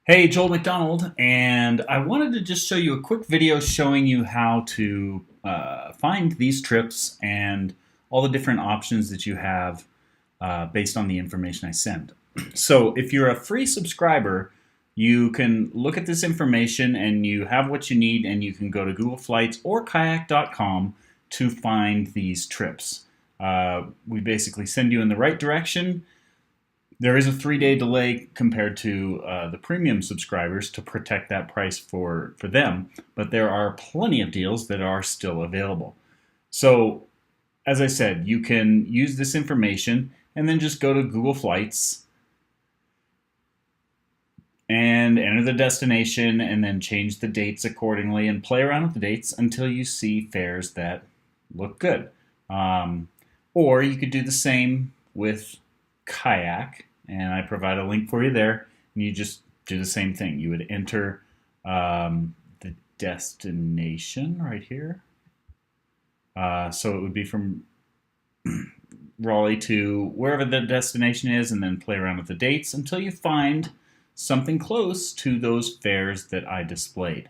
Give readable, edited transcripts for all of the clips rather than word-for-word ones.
Hey, Joel McDonald, and I wanted to just show you a quick video showing you how to find these trips and all the different options that you have based on the information I send. So if you're a free subscriber, you can look at this information and you have what you need, and you can go to Google Flights or kayak.com to find these trips. We basically send you in the right direction. There is a 3-day delay compared to the premium subscribers to protect that price for them, but there are plenty of deals that are still available. So, as I said, you can use this information and then just go to Google Flights and enter the destination and then change the dates accordingly and play around with the dates until you see fares that look good. Um, or you could do the same with Kayak, and I provide a link for you there, and you just do the same thing. You would enter the destination right here. So it would be from Raleigh to wherever the destination is, and then play around with the dates until you find something close to those fares that I displayed.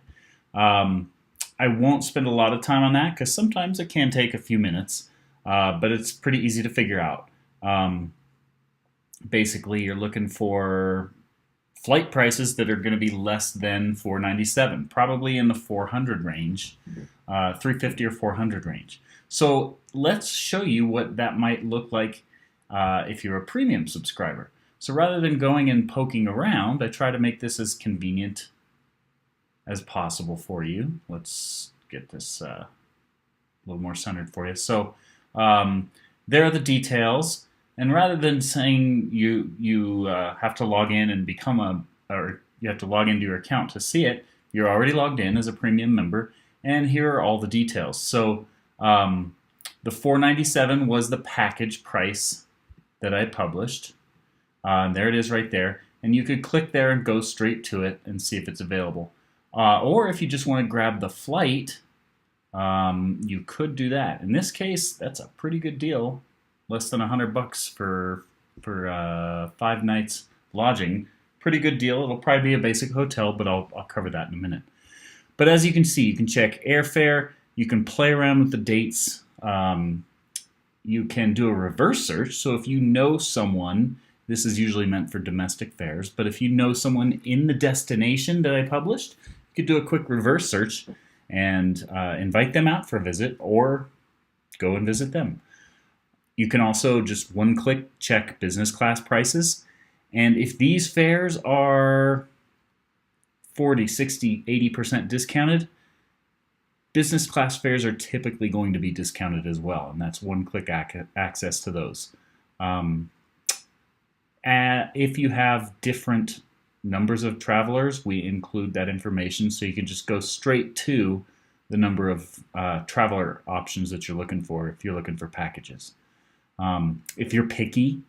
I won't spend a lot of time on that because sometimes it can take a few minutes, but it's pretty easy to figure out. Basically, you're looking for flight prices that are going to be less than $497, probably in the 400 range, 350 or 400 range. So let's show you what that might look like if you're a premium subscriber. So rather than going and poking around, I try to make this as convenient as possible for you. Let's get this a little more centered for you. So there are the details. And rather than saying you have to log in and or you have to log into your account to see it, you're already logged in as a premium member, and here are all the details. So the $497 was the package price that I published. There it is right there, and you could click there and go straight to it and see if it's available. Or if you just want to grab the flight, you could do that. In this case, that's a pretty good deal. Less than $100 for 5 nights lodging. Pretty good deal. It'll probably be a basic hotel, but I'll cover that in a minute. But as you can see, you can check airfare. You can play around with the dates. You can do a reverse search. So if you know someone, this is usually meant for domestic fares, but if you know someone in the destination that I published, you could do a quick reverse search and invite them out for a visit or go and visit them. You can also just one-click check business class prices. And if these fares are 40, 60, 80% discounted, business class fares are typically going to be discounted as well. And that's one-click access to those. If you have different numbers of travelers, we include that information so you can just go straight to the number of traveler options that you're looking for if you're looking for packages. If you're picky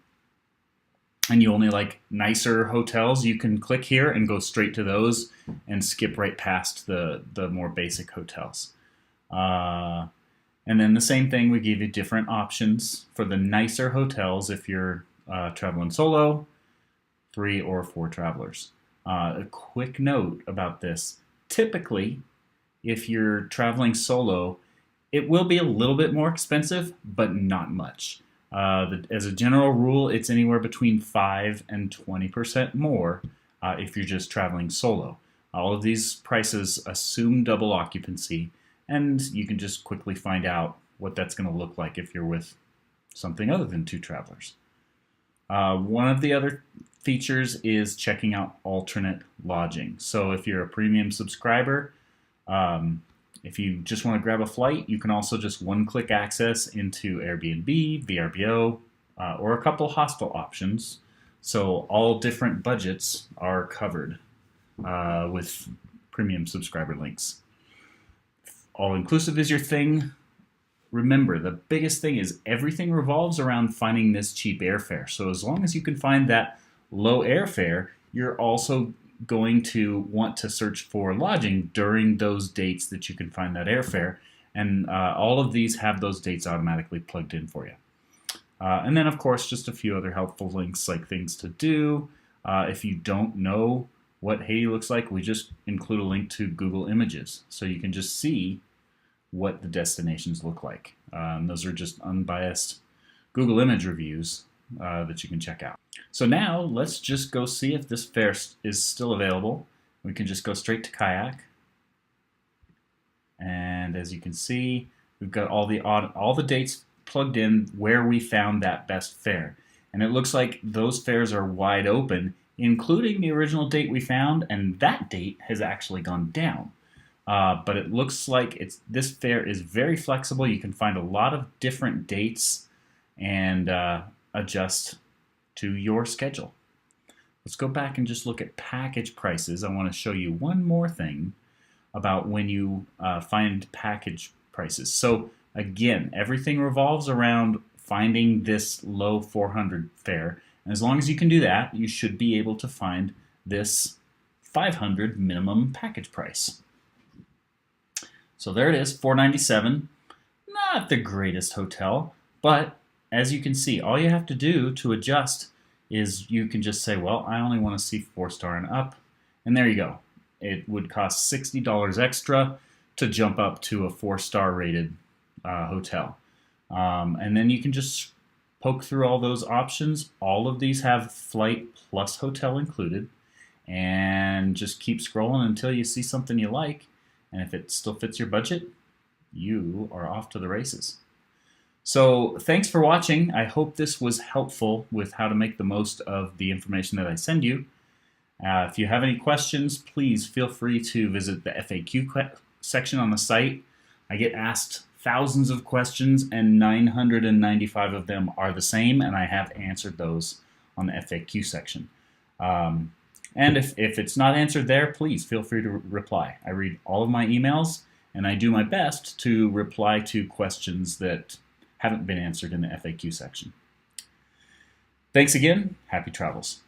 and you only like nicer hotels, you can click here and go straight to those and skip right past the more basic hotels. And then the same thing, we give you different options for the nicer hotels if you're traveling solo, 3 or 4 travelers. A quick note about this. Typically, if you're traveling solo, it will be a little bit more expensive, but not much. As a general rule, it's anywhere between 5 and 20% more if you're just traveling solo. All of these prices assume double occupancy, and you can just quickly find out what that's going to look like if you're with something other than 2 travelers. One of the other features is checking out alternate lodging. So if you're a premium subscriber, if you just want to grab a flight, you can also just one-click access into Airbnb, VRBO, or a couple hostel options. So all different budgets are covered with premium subscriber links. All-inclusive is your thing. Remember, the biggest thing is everything revolves around finding this cheap airfare. So as long as you can find that low airfare, you're also going to want to search for lodging during those dates that you can find that airfare. And all of these have those dates automatically plugged in for you. And then, of course, just a few other helpful links like things to do. If you don't know what Haiti looks like, we just include a link to Google Images. So you can just see what the destinations look like. Those are just unbiased Google image reviews that you can check out. So now let's just go see if this fare is still available. We can just go straight to Kayak. And as you can see, we've got all the dates plugged in where we found that best fare. And it looks like those fares are wide open, including the original date we found, and that date has actually gone down. But it looks like this fare is very flexible. You can find a lot of different dates and adjust to your schedule. Let's go back and just look at package prices. I want to show you one more thing about when you find package prices. So again, everything revolves around finding this low 400 fare. And as long as you can do that, you should be able to find this 500 minimum package price. So there it is, $497. Not the greatest hotel, but as you can see, all you have to do to adjust is you can just say, well, I only want to see 4-star and up, and there you go. It would cost $60 extra to jump up to a 4-star rated hotel. And then you can just poke through all those options. All of these have flight plus hotel included, and just keep scrolling until you see something you like. And if it still fits your budget, you are off to the races. So thanks for watching. I hope this was helpful with how to make the most of the information that I send you. If you have any questions, please feel free to visit the FAQ section on the site. I get asked thousands of questions, and 995 of them are the same, and I have answered those on the FAQ section. And if it's not answered there, please feel free to reply. I read all of my emails, and I do my best to reply to questions that haven't been answered in the FAQ section. Thanks again. Happy travels.